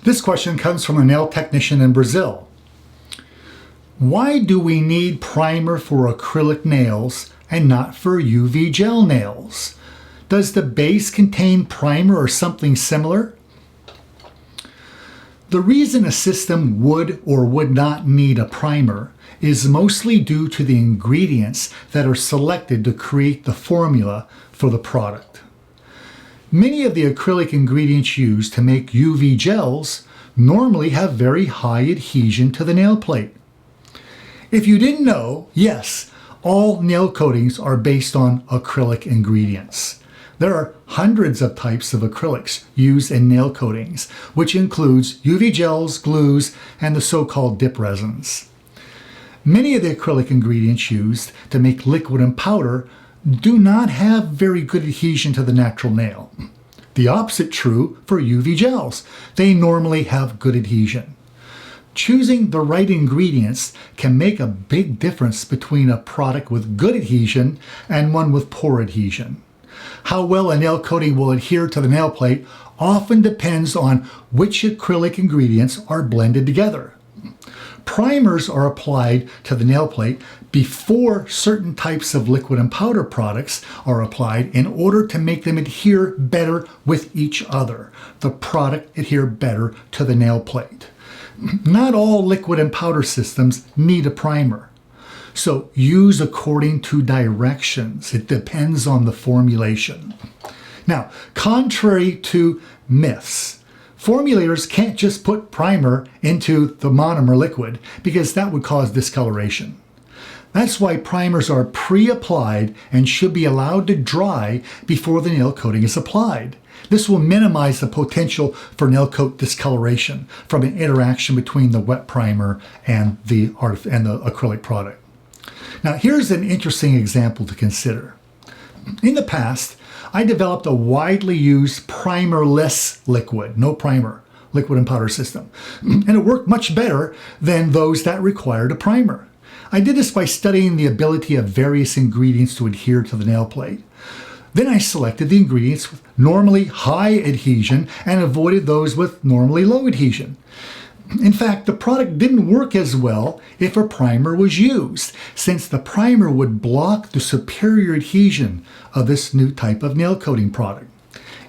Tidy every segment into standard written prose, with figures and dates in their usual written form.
This question comes from a nail technician in Brazil. Why do we need primer for acrylic nails and not for UV gel nails? Does the base contain primer or something similar? The reason a system would or would not need a primer is mostly due to the ingredients that are selected to create the formula for the product. Many of the acrylic ingredients used to make UV gels normally have very high adhesion to the nail plate. If you didn't know, yes, all nail coatings are based on acrylic ingredients. There are hundreds of types of acrylics used in nail coatings, which includes UV gels, glues, and the so-called dip resins. Many of the acrylic ingredients used to make liquid and powder do not have very good adhesion to the natural nail. The opposite true for UV gels. They normally have good adhesion. Choosing the right ingredients can make a big difference between a product with good adhesion and one with poor adhesion. How well a nail coating will adhere to the nail plate often depends on which acrylic ingredients are blended together. Primers are applied to the nail plate before certain types of liquid and powder products are applied in order to make them adhere better with each other. The product adhere better to the nail plate. Not all liquid and powder systems need a primer. So use according to directions. It depends on the formulation. Now, contrary to myths, formulators can't just put primer into the monomer liquid because that would cause discoloration. That's why primers are pre-applied and should be allowed to dry before the nail coating is applied. This will minimize the potential for nail coat discoloration from an interaction between the wet primer and the acrylic product. Now, here's an interesting example to consider. In the past, I developed a widely used primerless liquid, no primer, liquid and powder system. And it worked much better than those that required a primer. I did this by studying the ability of various ingredients to adhere to the nail plate. Then I selected the ingredients with normally high adhesion and avoided those with normally low adhesion. In fact, the product didn't work as well if a primer was used, since the primer would block the superior adhesion of this new type of nail coating product.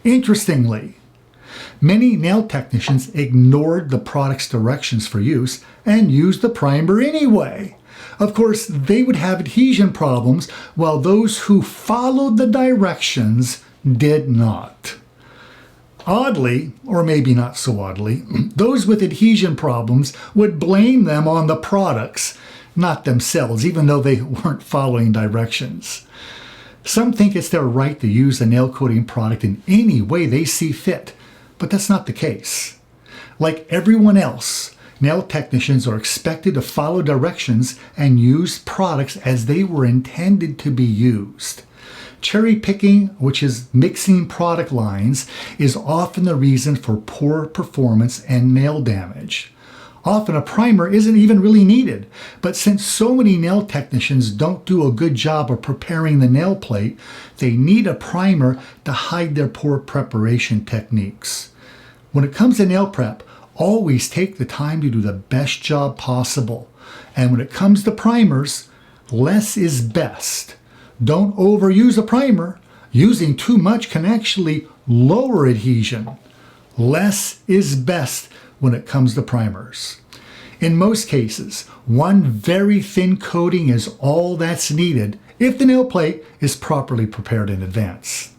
Interestingly, many nail technicians ignored the product's directions for use and used the primer anyway. Of course, they would have adhesion problems, while those who followed the directions did not. Oddly, or maybe not so oddly, those with adhesion problems would blame them on the products, not themselves, even though they weren't following directions. Some think it's their right to use a nail coating product in any way they see fit, but that's not the case. Like everyone else, nail technicians are expected to follow directions and use products as they were intended to be used. Cherry picking, which is mixing product lines, is often the reason for poor performance and nail damage. Often a primer isn't even really needed, but since so many nail technicians don't do a good job of preparing the nail plate, they need a primer to hide their poor preparation techniques. When it comes to nail prep, always take the time to do the best job possible. And when it comes to primers, less is best. Don't overuse a primer. Using too much can actually lower adhesion. Less is best when it comes to primers. In most cases, one very thin coating is all that's needed if the nail plate is properly prepared in advance.